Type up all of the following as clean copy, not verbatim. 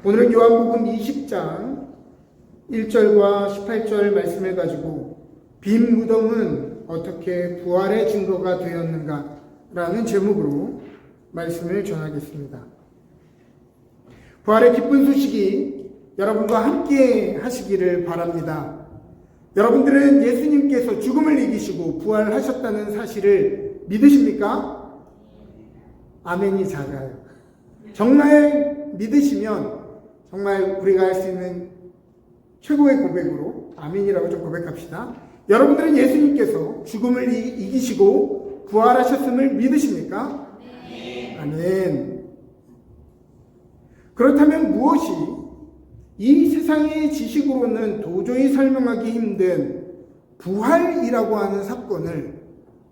오늘은 요한복음 20장 1절과 18절 말씀을 가지고 빈 무덤은 어떻게 부활의 증거가 되었는가 라는 제목으로 말씀을 전하겠습니다. 부활의 기쁜 소식이 여러분과 함께 하시기를 바랍니다. 여러분들은 예수님께서 죽음을 이기시고 부활하셨다는 사실을 믿으십니까? 아멘이 작아요. 정말 믿으시면 정말 우리가 할 수 있는 최고의 고백으로 아멘이라고 좀 고백합시다. 여러분들은 예수님께서 죽음을 이기시고 부활하셨음을 믿으십니까? 네. 아멘. 그렇다면 무엇이 이 세상의 지식으로는 도저히 설명하기 힘든 부활이라고 하는 사건을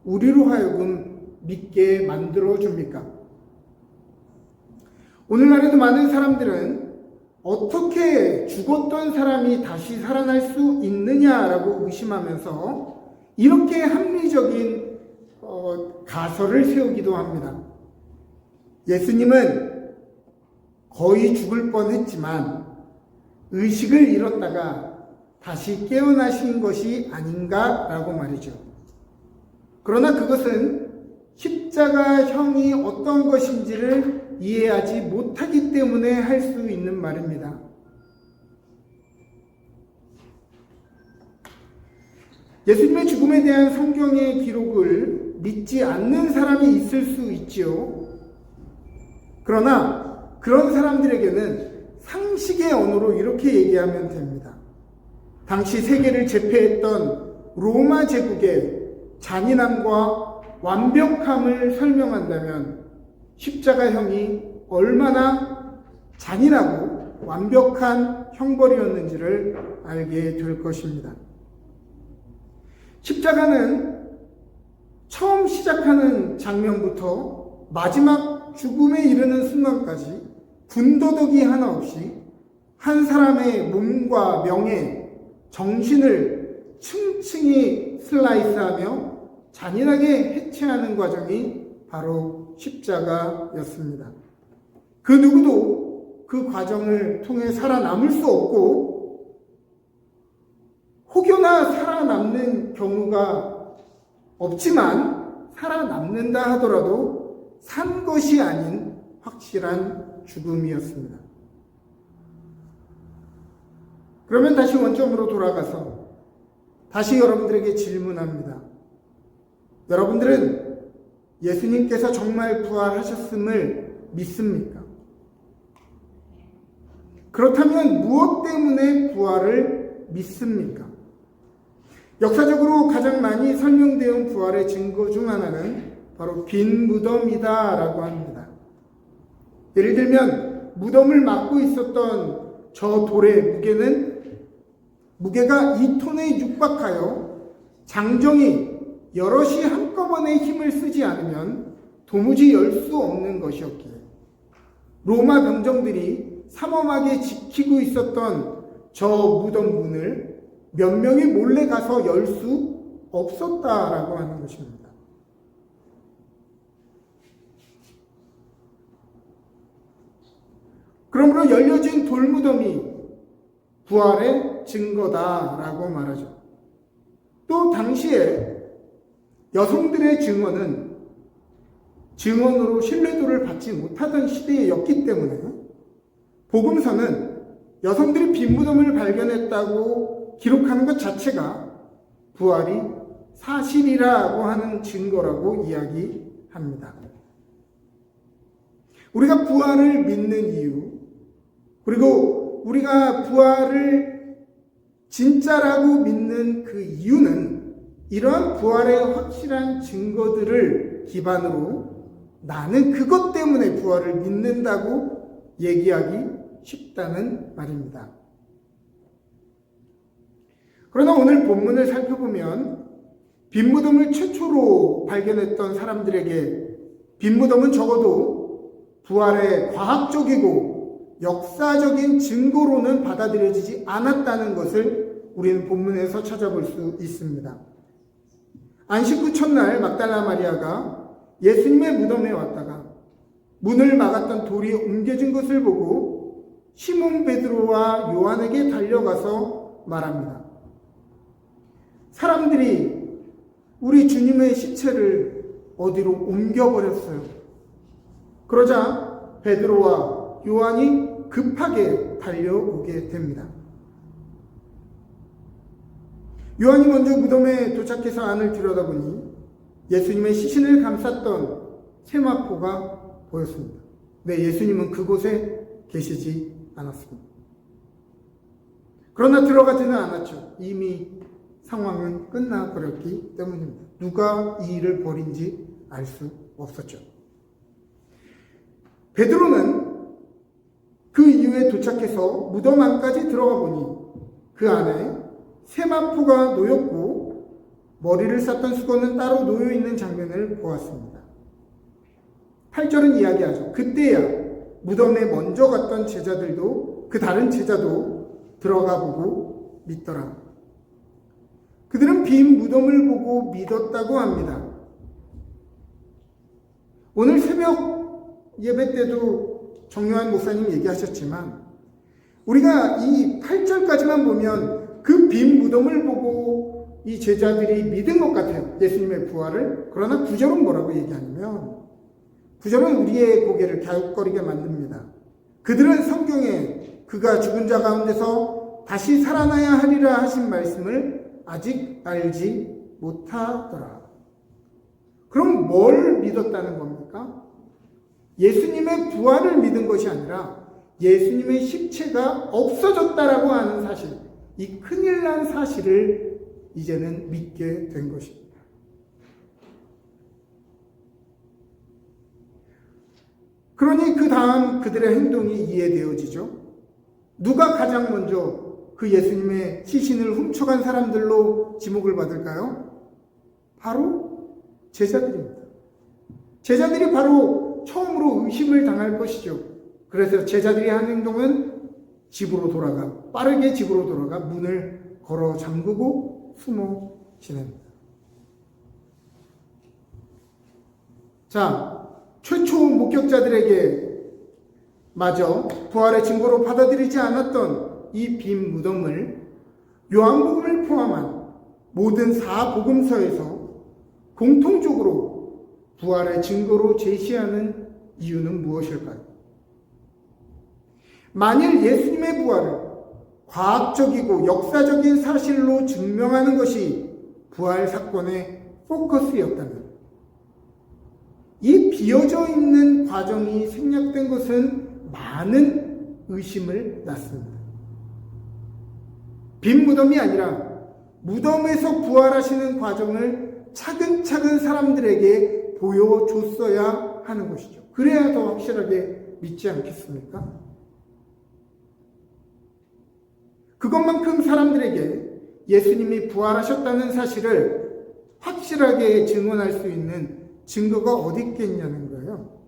우리로 하여금 믿게 만들어 줍니까? 오늘날에도 많은 사람들은 어떻게 죽었던 사람이 다시 살아날 수 있느냐라고 의심하면서 이렇게 합리적인 가설을 세우기도 합니다. 예수님은 거의 죽을 뻔했지만 의식을 잃었다가 다시 깨어나신 것이 아닌가라고 말이죠. 그러나 그것은 십자가형이 어떤 것인지를 이해하지 못하기 때문에 할 수 있는 말입니다. 예수님의 죽음에 대한 성경의 기록을 믿지 않는 사람이 있을 수 있지요. 그러나 그런 사람들에게는 상식의 언어로 이렇게 얘기하면 됩니다. 당시 세계를 제패했던 로마 제국의 잔인함과 완벽함을 설명한다면 십자가형이 얼마나 잔인하고 완벽한 형벌이었는지를 알게 될 것입니다. 십자가는 처음 시작하는 장면부터 마지막 죽음에 이르는 순간까지 군더더기 하나 없이 한 사람의 몸과 명예, 정신을 층층이 슬라이스하며 잔인하게 해체하는 과정이 바로 십자가였습니다. 그 누구도 그 과정을 통해 살아남을 수 없고 혹여나 살아남는 경우가 없지만 살아남는다 하더라도 산 것이 아닌 확실한 죽음이었습니다. 그러면 다시 원점으로 돌아가서 다시 여러분들에게 질문합니다. 여러분들은 예수님께서 정말 부활하셨음을 믿습니까? 그렇다면 무엇 때문에 부활을 믿습니까? 역사적으로 가장 많이 설명되어 온 부활의 증거 중 하나는 바로 빈 무덤이다 라고 합니다. 예를 들면 무덤을 막고 있었던 저 돌의 무게가 2톤에 육박하여 장정이 여럿이 한꺼번에 힘을 쓰지 않으면 도무지 열 수 없는 것이었기에 로마 병정들이 삼엄하게 지키고 있었던 저 무덤 문을 몇 명이 몰래 가서 열 수 없었다라고 하는 것입니다. 그러므로 열려진 돌무덤이 부활의 증거다라고 말하죠. 또 당시에 여성들의 증언으로 신뢰도를 받지 못하던 시대였기 때문에 복음서는 여성들이 빈 무덤을 발견했다고 기록하는 것 자체가 부활이 사실이라고 하는 증거라고 이야기합니다. 우리가 부활을 믿는 이유, 그리고 우리가 부활을 진짜라고 믿는 그 이유는 이러한 부활의 확실한 증거들을 기반으로 나는 그것 때문에 부활을 믿는다고 얘기하기 쉽다는 말입니다. 그러나 오늘 본문을 살펴보면 빈 무덤을 최초로 발견했던 사람들에게 빈 무덤은 적어도 부활의 과학적이고 역사적인 증거로는 받아들여지지 않았다는 것을 우리는 본문에서 찾아볼 수 있습니다. 안식 후 첫날 막달라 마리아가 예수님의 무덤에 왔다가 문을 막았던 돌이 옮겨진 것을 보고 시몬 베드로와 요한에게 달려가서 말합니다. 사람들이 우리 주님의 시체를 어디로 옮겨버렸어요. 그러자 베드로와 요한이 급하게 달려오게 됩니다. 요한이 먼저 무덤에 도착해서 안을 들여다보니 예수님의 시신을 감쌌던 세마포가 보였습니다. 네, 예수님은 그곳에 계시지 않았습니다. 그러나 들어가지는 않았죠. 이미 상황은 끝나버렸기 때문입니다. 누가 이 일을 벌인지 알 수 없었죠. 베드로는 그 이후에 도착해서 무덤 안까지 들어가 보니 그 안에 세마포가 놓였고 머리를 쌌던 수건은 따로 놓여 있는 장면을 보았습니다. 8절은 이야기하죠. 그때야 무덤에 먼저 갔던 제자들도 그 다른 제자도 들어가 보고 믿더라. 그들은 빈 무덤을 보고 믿었다고 합니다. 오늘 새벽 예배 때도 정요한 목사님 얘기하셨지만 우리가 이 8절까지만 보면 그 빈 무덤을 보고 이 제자들이 믿은 것 같아요. 예수님의 부활을. 그러나 9절은 뭐라고 얘기하냐면 9절은 우리의 고개를 갸웃거리게 만듭니다. 그들은 성경에 그가 죽은 자 가운데서 다시 살아나야 하리라 하신 말씀을 아직 알지 못하더라. 그럼 뭘 믿었다는 겁니까? 예수님의 부활을 믿은 것이 아니라 예수님의 십체가 없어졌다라고 하는 사실, 이 큰일 난 사실을 이제는 믿게 된 것입니다. 그러니 그 다음 그들의 행동이 이해되어지죠. 누가 가장 먼저 그 예수님의 시신을 훔쳐간 사람들로 지목을 받을까요? 바로 제자들입니다. 제자들이 바로 처음으로 의심을 당할 것이죠. 그래서 제자들이 한 행동은 집으로 돌아가, 빠르게 집으로 돌아가 문을 걸어 잠그고 숨어 지냅니다. 자, 최초 목격자들에게 마저 부활의 증거로 받아들이지 않았던 이 빈 무덤을 요한복음을 포함한 모든 4복음서에서 공통적으로 부활의 증거로 제시하는 이유는 무엇일까요? 만일 예수님의 부활을 과학적이고 역사적인 사실로 증명하는 것이 부활 사건의 포커스였다면 이 비어져 있는 과정이 생략된 것은 많은 의심을 낳습니다. 빈 무덤이 아니라 무덤에서 부활하시는 과정을 차근차근 사람들에게 보여줬어야 하는 것이죠. 그래야 더 확실하게 믿지 않겠습니까? 그것만큼 사람들에게 예수님이 부활하셨다는 사실을 확실하게 증언할 수 있는 증거가 어디 있겠냐는 거예요.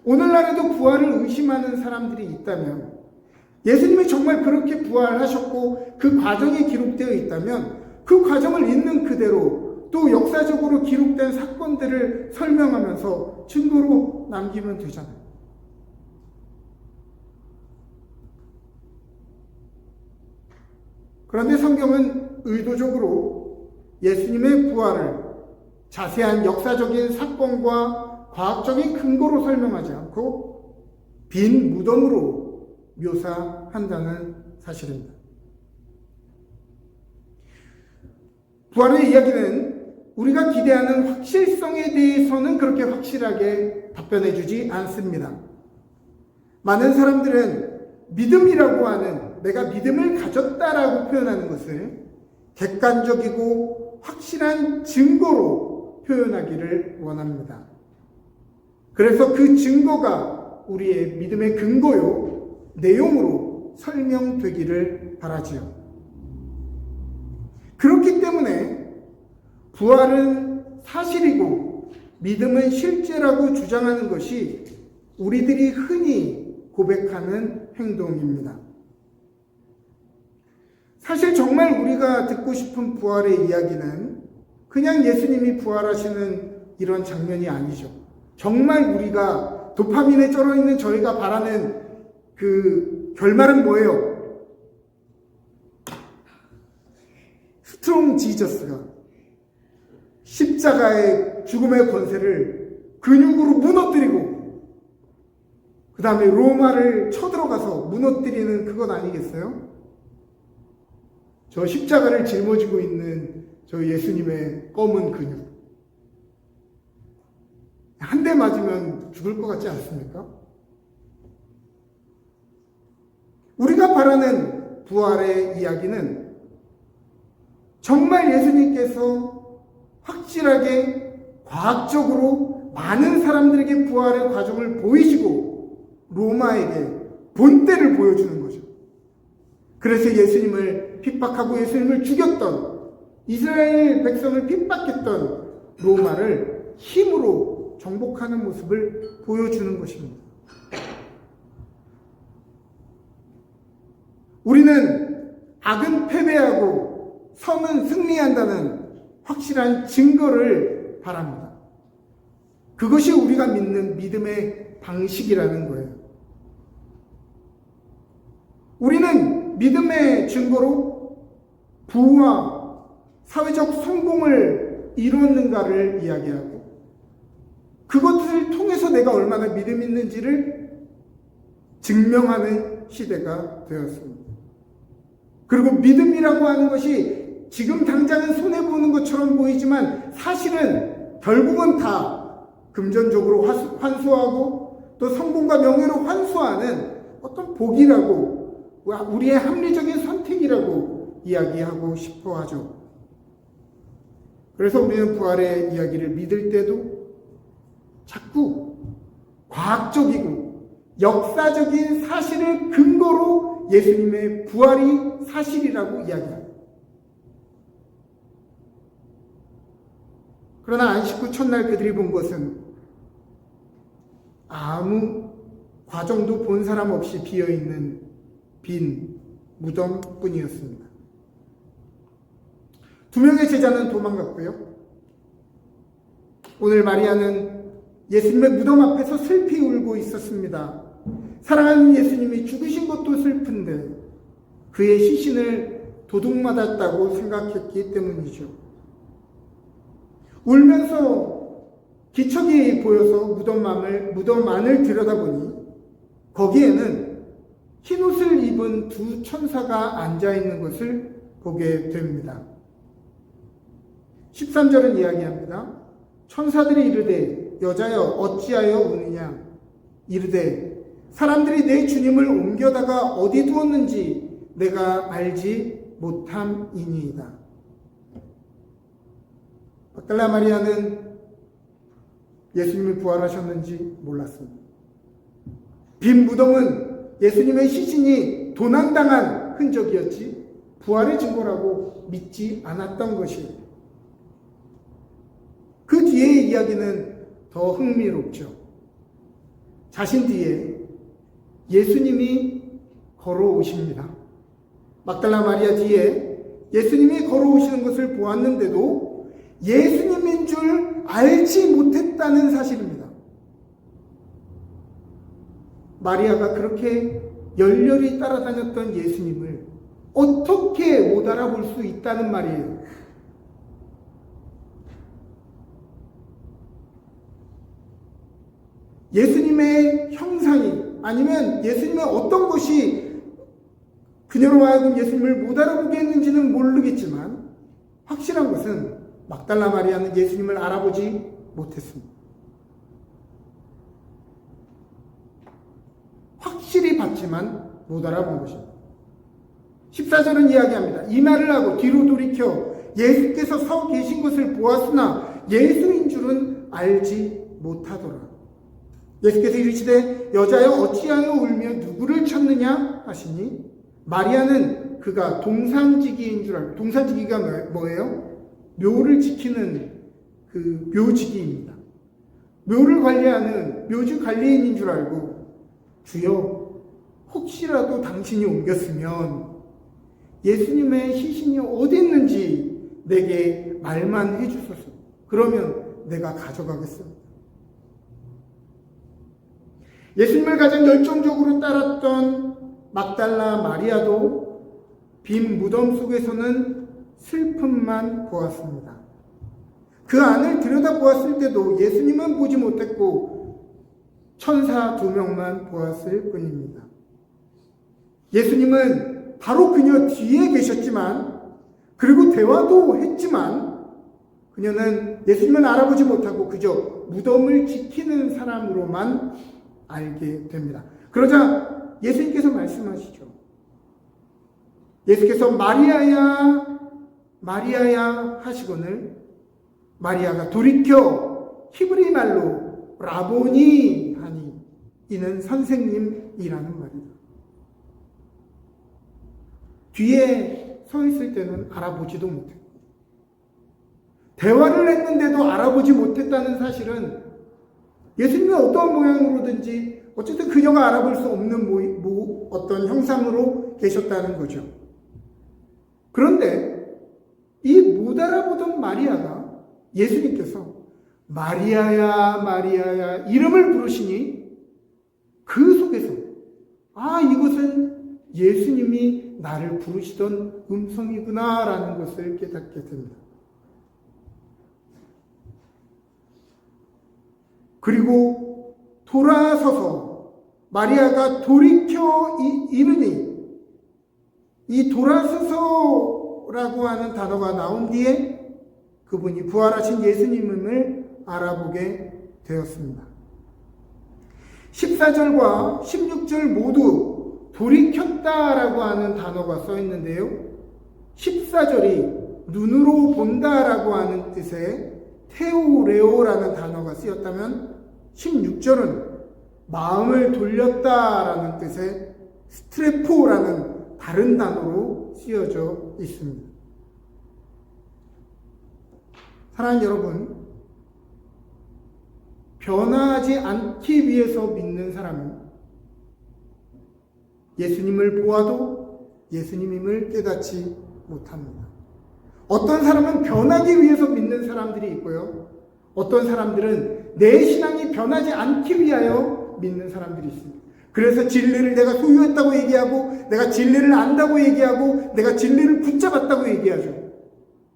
오늘날에도 부활을 의심하는 사람들이 있다면, 예수님이 정말 그렇게 부활하셨고 그 과정이 기록되어 있다면 그 과정을 있는 그대로 또 역사적으로 기록된 사건들을 설명하면서 증거로 남기면 되잖아요. 그런데 성경은 의도적으로 예수님의 부활을 자세한 역사적인 사건과 과학적인 근거로 설명하지 않고 빈 무덤으로 묘사한다는 사실입니다. 부활의 이야기는 우리가 기대하는 확실성에 대해서는 그렇게 확실하게 답변해주지 않습니다. 많은 사람들은 믿음이라고 하는, 내가 믿음을 가졌다라고 표현하는 것을 객관적이고 확실한 증거로 표현하기를 원합니다. 그래서 그 증거가 우리의 믿음의 근거요, 내용으로 설명되기를 바라지요. 그렇기 때문에 부활은 사실이고 믿음은 실제라고 주장하는 것이 우리들이 흔히 고백하는 행동입니다. 사실 정말 우리가 듣고 싶은 부활의 이야기는 그냥 예수님이 부활하시는 이런 장면이 아니죠. 정말 우리가 도파민에 쩔어 있는 저희가 바라는 그 결말은 뭐예요? 스트롱 지저스가 십자가의 죽음의 권세를 근육으로 무너뜨리고 그 다음에 로마를 쳐들어가서 무너뜨리는 그것 아니겠어요? 저 십자가를 짊어지고 있는 저 예수님의 검은 근육. 한 대 맞으면 죽을 것 같지 않습니까? 우리가 바라는 부활의 이야기는 정말 예수님께서 확실하게 과학적으로 많은 사람들에게 부활의 과정을 보이시고 로마에게 본때를 보여주는 거죠. 그래서 예수님을 핍박하고 예수님을 죽였던 이스라엘 백성을 핍박했던 로마를 힘으로 정복하는 모습을 보여주는 것입니다. 우리는 악은 패배하고 선은 승리한다는 확실한 증거를 바랍니다. 그것이 우리가 믿는 믿음의 방식이라는 거예요. 우리는 믿음의 증거로 부와 사회적 성공을 이뤘는가를 이야기하고 그것을 통해서 내가 얼마나 믿음 있는지를 증명하는 시대가 되었습니다. 그리고 믿음이라고 하는 것이 지금 당장은 손해보는 것처럼 보이지만 사실은 결국은 다 금전적으로 환수하고 또 성공과 명예로 환수하는 어떤 복이라고 우리의 합리적인 선택이라고 이야기하고 싶어 하죠. 그래서 우리는 부활의 이야기를 믿을 때도 자꾸 과학적이고 역사적인 사실을 근거로 예수님의 부활이 사실이라고 이야기합니다. 그러나 안식 후 첫날 그들이 본 것은 아무 과정도 본 사람 없이 비어있는 빈 무덤뿐이었습니다. 2명의 제자는 도망갔고요. 오늘 마리아는 예수님의 무덤 앞에서 슬피 울고 있었습니다. 사랑하는 예수님이 죽으신 것도 슬픈데 그의 시신을 도둑맞았다고 생각했기 때문이죠. 울면서 기척이 보여서 무덤 안을 들여다보니 거기에는 흰옷을 입은 두 천사가 앉아있는 것을 보게 됩니다. 13절은 이야기합니다. 천사들이 이르되 여자여 어찌하여 우느냐 이르되 사람들이 내 주님을 옮겨다가 어디 두었는지 내가 알지 못함이니이다. 막달라 마리아는 예수님이 부활하셨는지 몰랐습니다. 빈 무덤은 예수님의 시신이 도난당한 흔적이었지 부활의 증거라고 믿지 않았던 것이에요. 그 뒤의 이야기는 더 흥미롭죠. 자신 뒤에 예수님이 걸어오십니다. 막달라 마리아 뒤에 예수님이 걸어오시는 것을 보았는데도 예수님인 줄 알지 못했다는 사실입니다. 마리아가 그렇게 열렬히 따라다녔던 예수님을 어떻게 못 알아볼 수 있다는 말이에요. 예수님의 형상이 아니면 예수님의 어떤 것이 그녀로 하여금 예수님을 못 알아보게 했는지는 모르겠지만 확실한 것은 막달라 마리아는 예수님을 알아보지 못했습니다. 확실히 봤지만 못 알아본 것입니다. 14절은 이야기합니다. 이 말을 하고 뒤로 돌이켜 예수께서 서 계신 것을 보았으나 예수인 줄은 알지 못하더라. 예수께서 이르시되 여자여 어찌하여 울며 누구를 찾느냐 하시니 마리아는 그가 동산지기인 줄 알고, 동산지기가 뭐예요? 묘를 지키는 그 묘지기입니다. 묘를 관리하는 묘지 관리인인 줄 알고 주여 혹시라도 당신이 옮겼으면 예수님의 시신이 어디 있는지 내게 말만 해주소서. 그러면 내가 가져가겠습니다. 예수님을 가장 열정적으로 따랐던 막달라 마리아도 빈 무덤 속에서는 슬픔만 보았습니다. 그 안을 들여다보았을 때도 예수님은 보지 못했고 천사 2명만 보았을 뿐입니다. 예수님은 바로 그녀 뒤에 계셨지만, 그리고 대화도 했지만, 그녀는 예수님을 알아보지 못하고 그저 무덤을 지키는 사람으로만 알게 됩니다. 그러자 예수님께서 말씀하시죠. 예수께서 마리아야, 마리아야 하시거늘 마리아가 돌이켜 히브리 말로 라보니 하니 이는 선생님이라는 말이다. 뒤에 서 있을 때는 알아보지도 못했고, 대화를 했는데도 알아보지 못했다는 사실은 예수님이 어떠한 모양으로든지 어쨌든 그녀가 알아볼 수 없는 어떤 형상으로 계셨다는 거죠. 그런데 이 못 알아보던 마리아가 예수님께서 마리아야 마리아야 이름을 부르시니 그 속에서 이것은 예수님이 나를 부르시던 음성이구나 라는 것을 깨닫게 됩니다. 그리고 돌아서서 마리아가 돌이켜 이르니, 이 돌아서서라고 하는 단어가 나온 뒤에 그분이 부활하신 예수님을 알아보게 되었습니다. 14절과 16절 모두 돌이켰다라고 하는 단어가 써 있는데요. 14절이 눈으로 본다라고 하는 뜻의 테오레오라는 단어가 쓰였다면 16절은 마음을 돌렸다라는 뜻의 스트레포라는 다른 단어로 쓰여져 있습니다. 사랑하는 여러분, 변화하지 않기 위해서 믿는 사람은 예수님을 보아도 예수님임을 깨닫지 못합니다. 어떤 사람은 변하기 위해서 믿는 사람들이 있고요. 어떤 사람들은 내 신앙이 변하지 않기 위하여 믿는 사람들이 있습니다. 그래서 진리를 내가 소유했다고 얘기하고, 내가 진리를 안다고 얘기하고, 내가 진리를 붙잡았다고 얘기하죠.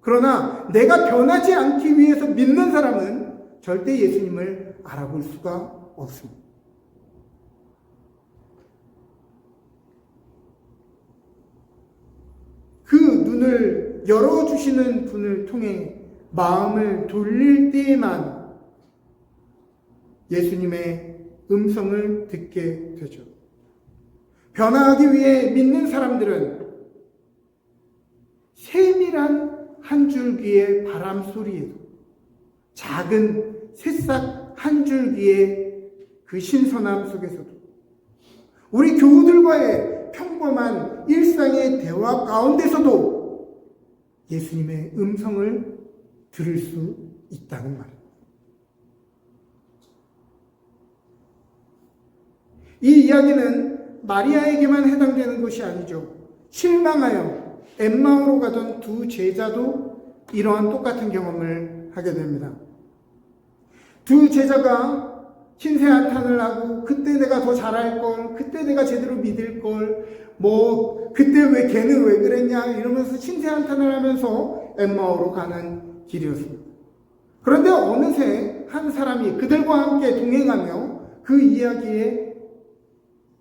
그러나 내가 변하지 않기 위해서 믿는 사람은 절대 예수님을 알아볼 수가 없습니다. 그 눈을 열어주시는 분을 통해 마음을 돌릴 때에만 예수님의 음성을 듣게 되죠. 변화하기 위해 믿는 사람들은 세밀한 한 줄기의 바람 소리에도, 작은 새싹 한 줄기의 그 신선함 속에서도, 우리 교우들과의 평범한 일상의 대화 가운데서도 예수님의 음성을 들을 수 있다는 말입니다. 이 이야기는 마리아에게만 해당되는 것이 아니죠. 실망하여 엠마오로 가던 두 제자도 이러한 똑같은 경험을 하게 됩니다. 두 제자가 신세 한탄을 하고, 그때 내가 더 잘할 걸, 그때 내가 제대로 믿을 걸, 그때 왜 걔는 왜 그랬냐 이러면서 신세 한탄을 하면서 엠마오로 가는 길이었습니다. 그런데 어느새 한 사람이 그들과 함께 동행하며 그 이야기에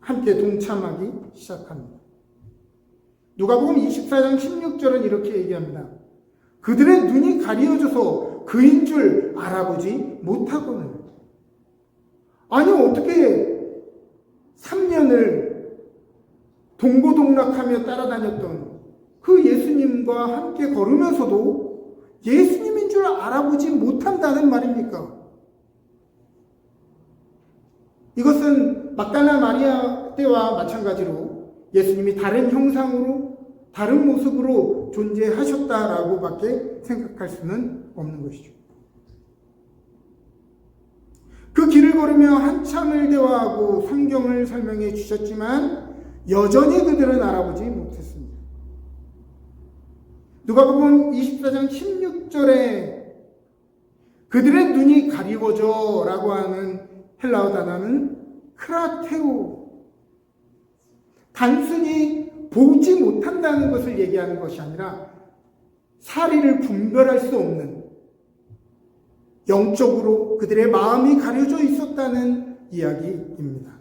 함께 동참하기 시작합니다. 누가복음 24장 16절은 이렇게 얘기합니다. 그들의 눈이 가리워져서 그인 줄 알아보지 못하고는. 아니, 어떻게 3년을 동고동락하며 따라다녔던 그 예수님과 함께 걸으면서도 예수님인 줄 알아보지 못한다는 말입니까? 이것은 막달라 마리아 때와 마찬가지로 예수님이 다른 형상으로, 다른 모습으로 존재하셨다라고 밖에 생각할 수는 없는 것이죠. 그 길을 걸으며 한참을 대화하고 성경을 설명해 주셨지만 여전히 그들은 알아보지 못했습니다. 누가복음 24장 16절에 그들의 눈이 가리워져 라고 하는 헬라어 단어는 크라테오, 단순히 보지 못한다는 것을 얘기하는 것이 아니라 사리를 분별할 수 없는, 영적으로 그들의 마음이 가려져 있었다는 이야기입니다.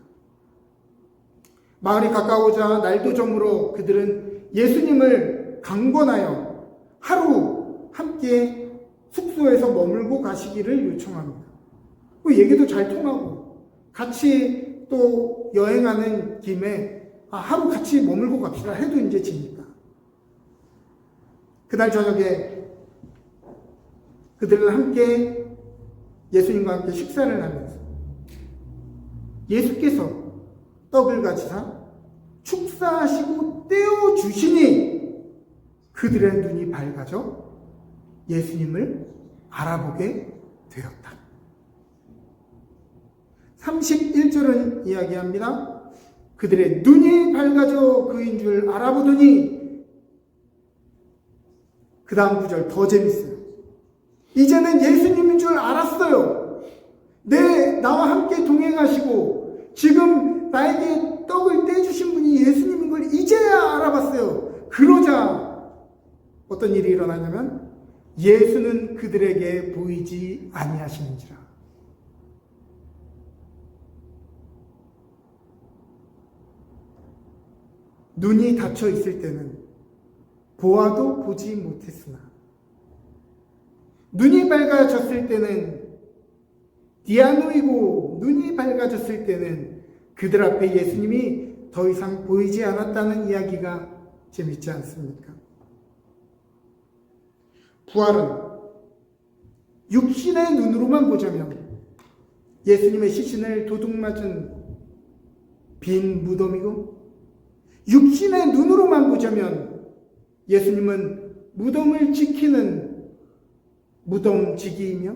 마을이 가까우자 날도 저물어 그들은 예수님을 강권하여 하루 함께 숙소에서 머물고 가시기를 요청합니다. 얘기도 잘 통하고 같이 또 여행하는 김에 하루 같이 머물고 갑시다 해도 이제 지니까. 그날 저녁에 그들은 함께 예수님과 함께 식사를 하면서 예수께서 떡을 가지사 축사하시고 떼어주시니 그들의 눈이 밝아져 예수님을 알아보게 되었다. 31절은 이야기합니다. 그들의 눈이 밝아져 그인 줄 알아보더니, 그 다음 구절 더 재밌어요. 이제는 예수님인 줄 알았어요. 나와 함께 동행하시고 지금 나에게 떡을 떼주신 분이 예수님인 걸 이제야 알아봤어요. 그러자 어떤 일이 일어나냐면 예수는 그들에게 보이지 아니하시는지라. 눈이 닫혀 있을 때는 보아도 보지 못했으나 눈이 밝아졌을 때는, 디아노이고 눈이 밝아졌을 때는 그들 앞에 예수님이 더 이상 보이지 않았다는 이야기가 재밌지 않습니까? 부활은 육신의 눈으로만 보자면 예수님의 시신을 도둑맞은 빈 무덤이고, 육신의 눈으로만 보자면 예수님은 무덤을 지키는 무덤지기이며,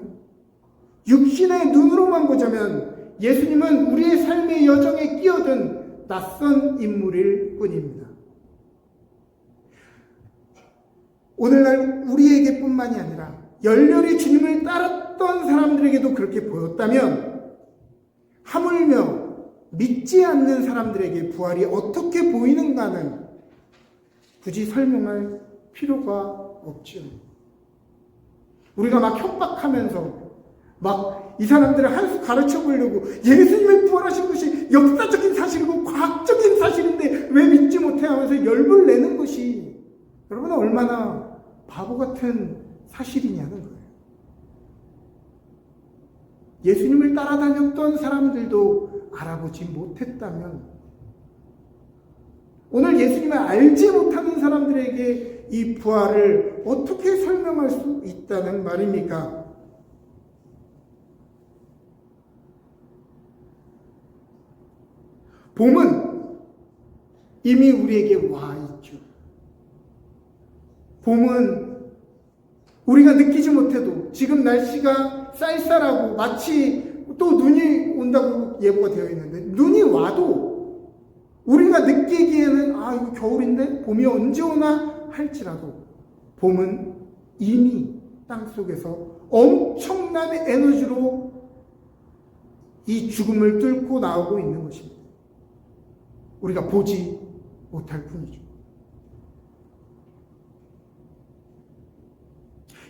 육신의 눈으로만 보자면 예수님은 우리의 삶의 여정에 끼어든 낯선 인물일 뿐입니다. 오늘날 우리에게 뿐만이 아니라 열렬히 주님을 따랐던 사람들에게도 그렇게 보였다면, 하물며 믿지 않는 사람들에게 부활이 어떻게 보이는가는 굳이 설명할 필요가 없죠. 우리가 막 협박하면서 막 이 사람들을 한 수 가르쳐 보려고 예수님의 부활하신 것이 역사적인 사실이고 과학적인 사실인데 왜 믿지 못해 하면서 열불 내는 것이 여러분 얼마나 바보 같은 사실이냐는 거예요. 예수님을 따라다녔던 사람들도 알아보지 못했다면 오늘 예수님을 알지 못하는 사람들에게 이 부활을 어떻게 설명할 수 있다는 말입니까? 봄은 이미 우리에게 와 있죠. 봄은 우리가 느끼지 못해도 지금 날씨가 쌀쌀하고 마치 또 눈이 온다고 예보가 되어 있는데, 눈이 와도 우리가 느끼기에는 이거 겨울인데 봄이 언제 오나 할지라도 봄은 이미 땅속에서 엄청난 에너지로 이 죽음을 뚫고 나오고 있는 것입니다. 우리가 보지 못할 뿐이죠.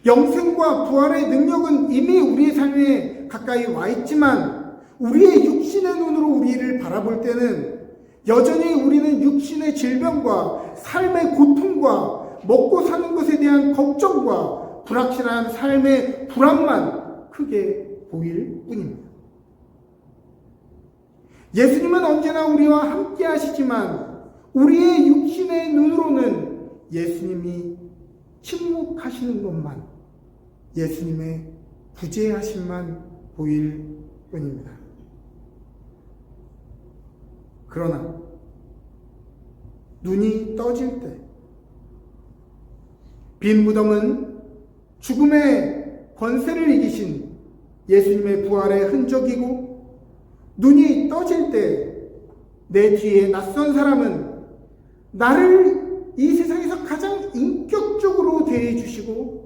영생과 부활의 능력은 이미 우리의 삶에 가까이 와 있지만 우리의 육신의 눈으로 우리를 바라볼 때는 여전히 우리는 육신의 질병과 삶의 고통과 먹고 사는 것에 대한 걱정과 불확실한 삶의 불안만 크게 보일 뿐입니다. 예수님은 언제나 우리와 함께 하시지만 우리의 육신의 눈으로는 예수님이 침묵하시는 것만, 예수님의 부재하심만 보일 뿐입니다. 그러나 눈이 떠질 때 빈 무덤은 죽음의 권세를 이기신 예수님의 부활의 흔적이고, 눈이 떠질 때 내 뒤에 낯선 사람은 나를 이 세상에서 가장 인격적으로 대해주시고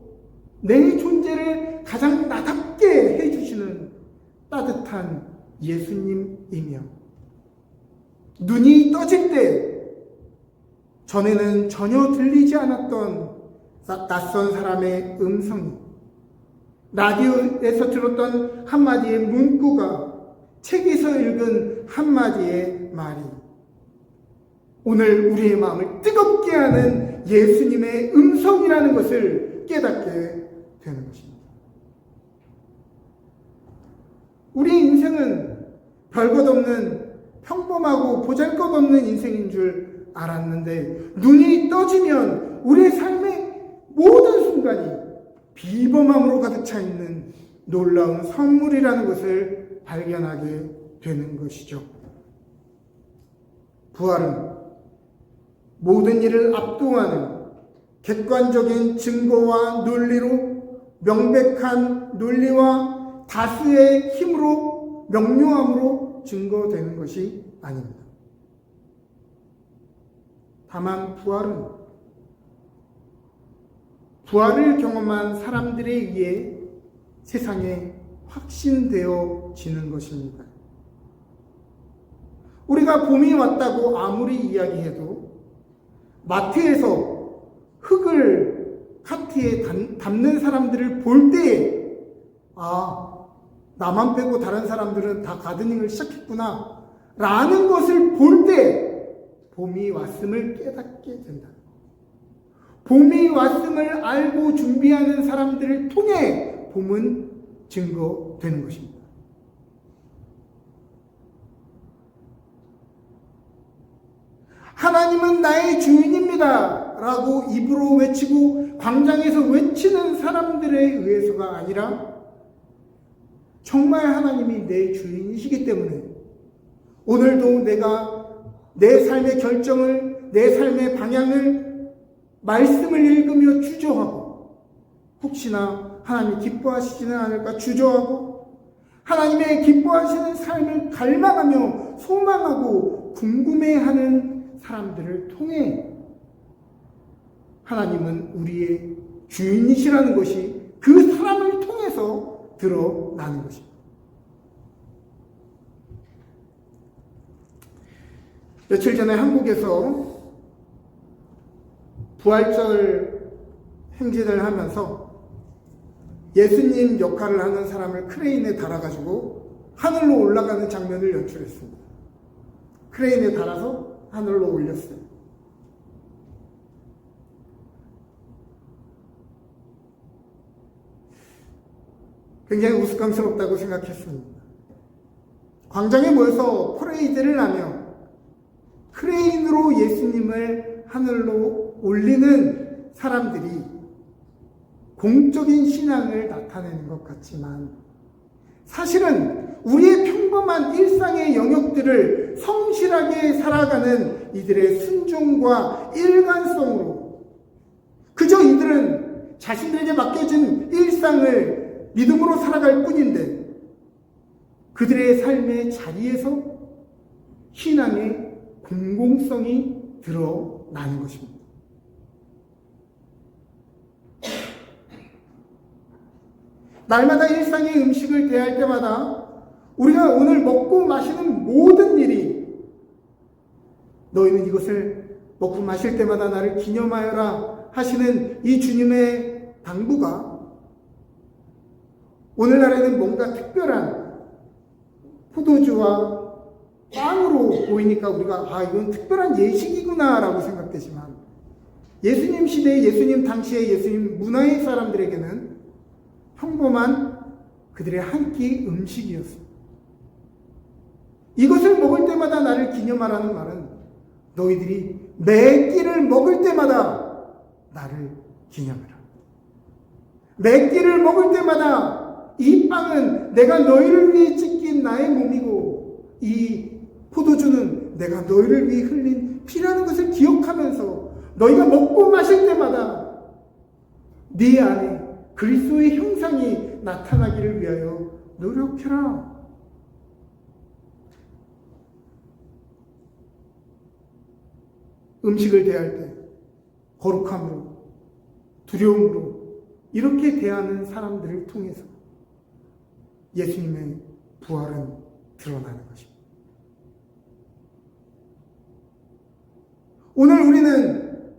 내 존재를 가장 나답게 해주시는 따뜻한 예수님이며, 눈이 떠질 때 전에는 전혀 들리지 않았던 낯선 사람의 음성이, 라디오에서 들었던 한마디의 문구가, 책에서 읽은 한마디의 말이 오늘 우리의 마음을 뜨겁게 하는 예수님의 음성이라는 것을 깨닫게 되는 것입니다. 우리 인생은 별것 없는 평범하고 보잘것없는 인생인 줄 알았는데, 눈이 떠지면 우리의 삶의 모든 순간이 비범함으로 가득 차 있는 놀라운 선물이라는 것을 발견하게 되는 것이죠. 부활은 모든 일을 압도하는 객관적인 증거와 논리로, 명백한 논리와 다수의 힘으로, 명료함으로 증거되는 것이 아닙니다. 다만 부활을 경험한 사람들에 의해 세상에 확신되어지는 것입니다. 우리가 봄이 왔다고 아무리 이야기해도 마트에서 흙을 카트에 담는 사람들을 볼 때, 나만 빼고 다른 사람들은 다 가드닝을 시작했구나 라는 것을 볼 때 봄이 왔음을 깨닫게 된다. 봄이 왔음을 알고 준비하는 사람들을 통해 봄은 증거되는 것입니다. 하나님은 나의 주인입니다 라고 입으로 외치고 광장에서 외치는 사람들에 의해서가 아니라, 정말 하나님이 내 주인이시기 때문에 오늘도 내가 내 삶의 결정을, 내 삶의 방향을 말씀을 읽으며 주저하고, 혹시나 하나님이 기뻐하시지는 않을까 주저하고, 하나님의 기뻐하시는 삶을 갈망하며 소망하고 궁금해하는 사람들을 통해 하나님은 우리의 주인이시라는 것이 그 사람을 통해서 드러나는 것입니다. 며칠 전에 한국에서 부활절 행진을 하면서 예수님 역할을 하는 사람을 크레인에 달아가지고 하늘로 올라가는 장면을 연출했습니다. 크레인에 달아서 하늘로 올렸어요. 굉장히 우스꽝스럽다고 생각했습니다. 광장에 모여서 퍼레이드를 하며 크레인으로 예수님을 하늘로 올리는 사람들이 공적인 신앙을 나타내는 것 같지만, 사실은 우리의 평범한 일상의 영역들을 성실하게 살아가는 이들의 순종과 일관성으로, 그저 이들은 자신들에게 맡겨진 일상을 믿음으로 살아갈 뿐인데, 그들의 삶의 자리에서 신앙의 공공성이 드러나는 것입니다. 날마다 일상의 음식을 대할 때마다 우리가 오늘 먹고 마시는 모든 일이, 너희는 이것을 먹고 마실 때마다 나를 기념하여라 하시는 이 주님의 당부가 오늘날에는 뭔가 특별한 포도주와 빵으로 보이니까 우리가 이건 특별한 예식이구나 라고 생각되지만, 예수님 시대에, 예수님 당시에 예수님 문화의 사람들에게는 평범한 그들의 한 끼 음식이었습니다. 이것을 먹을 때마다 나를 기념하라는 말은, 너희들이 매 끼를 먹을 때마다 나를 기념해라. 매 끼를 먹을 때마다 이 빵은 내가 너희를 위해 찢긴 나의 몸이고, 이 포도주는 내가 너희를 위해 흘린 피라는 것을 기억하면서 너희가 먹고 마실 때마다 네 안에 그리스도의 형상이 나타나기를 위하여 노력해라. 음식을 대할 때 거룩함으로, 두려움으로 이렇게 대하는 사람들을 통해서 예수님의 부활은 드러나는 것입니다. 오늘 우리는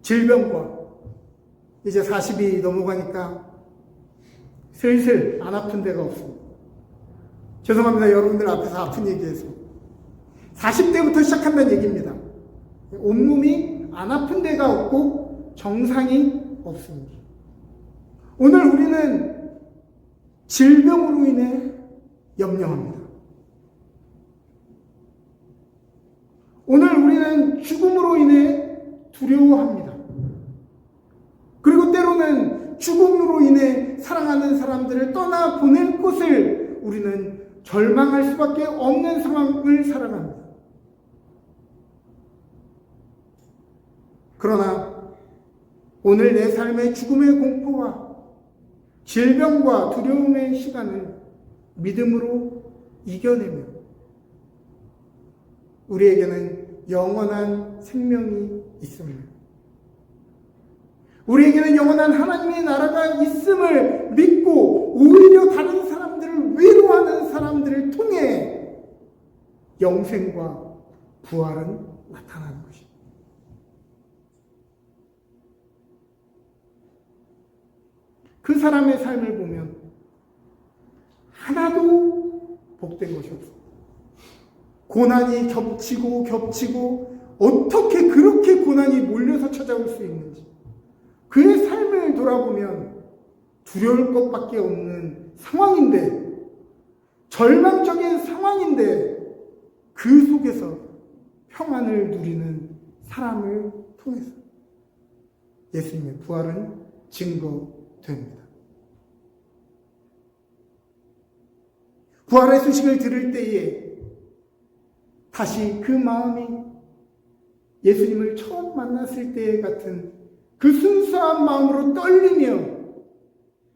질병과 이제 40이 넘어가니까 슬슬 안 아픈 데가 없습니다. 죄송합니다. 여러분들 앞에서 아픈 얘기해서. 40대부터 시작한다는 얘기입니다. 온몸이 안 아픈 데가 없고 정상이 없습니다. 오늘 우리는 질병으로 인해 염려합니다. 오늘 우리는 죽음으로 인해 두려워합니다. 그리고 때로는 죽음으로 인해 사랑하는 사람들을 떠나보낼 것을 우리는 절망할 수밖에 없는 상황을 살아갑니다. 그러나 오늘 내 삶의 죽음의 공포와 질병과 두려움의 시간을 믿음으로 이겨내며 우리에게는 영원한 생명이 있습니다. 우리에게는 영원한 하나님의 나라가 있음을 믿고 오히려 다른 사람들을 위로하는 사람들을 통해 영생과 부활은 나타나는 것입니다. 그 사람의 삶을 보면 하나도 복된 것이 없습니다. 고난이 겹치고 어떻게 그렇게 고난이 몰려서 찾아올 수 있는지 그의 삶을 돌아보면 두려울 것밖에 없는 상황인데, 절망적인 상황인데 그 속에서 평안을 누리는 사람을 통해서 예수님의 부활은 증거됩니다. 부활의 소식을 들을 때에 다시 그 마음이 예수님을 처음 만났을 때 같은 그 순수한 마음으로 떨리며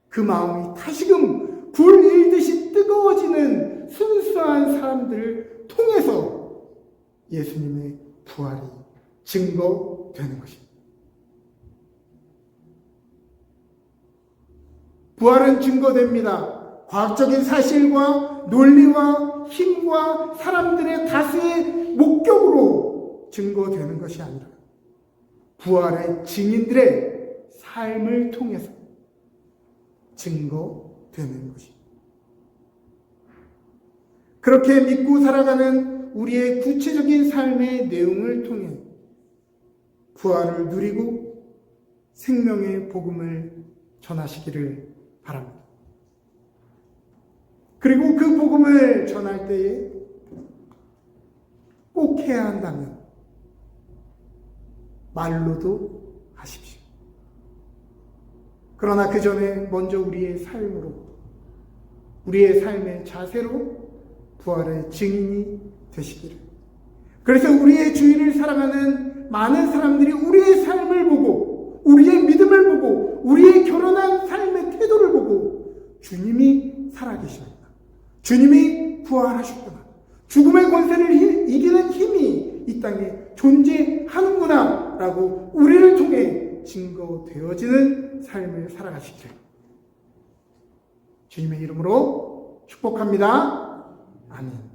그 마음이 다시금 불 일듯이 뜨거워지는 순수한 사람들을 통해서 예수님의 부활이 증거되는 것입니다. 부활은 증거됩니다. 과학적인 사실과 논리와 힘과 사람들의 다수의 목격으로 증거되는 것이 아니라 부활의 증인들의 삶을 통해서 증거되는 것입니다. 그렇게 믿고 살아가는 우리의 구체적인 삶의 내용을 통해 부활을 누리고 생명의 복음을 전하시기를 바랍니다. 그리고 그 복음을 전할 때에 꼭 해야 한다면 말로도 하십시오. 그러나 그 전에 먼저 우리의 삶으로, 우리의 삶의 자세로 부활의 증인이 되시기를. 그래서 우리의 주위를 살아가는 많은 사람들이 우리의 삶을 보고, 우리의 믿음을 보고, 우리의 결혼한 삶의 태도를 보고 주님이 살아계십니다. 주님이 부활하셨구나. 죽음의 권세를 이기는 힘이 이 땅에 존재하는구나 라고 우리를 통해 증거되어지는 삶을 살아가시기를 주님의 이름으로 축복합니다. 아멘.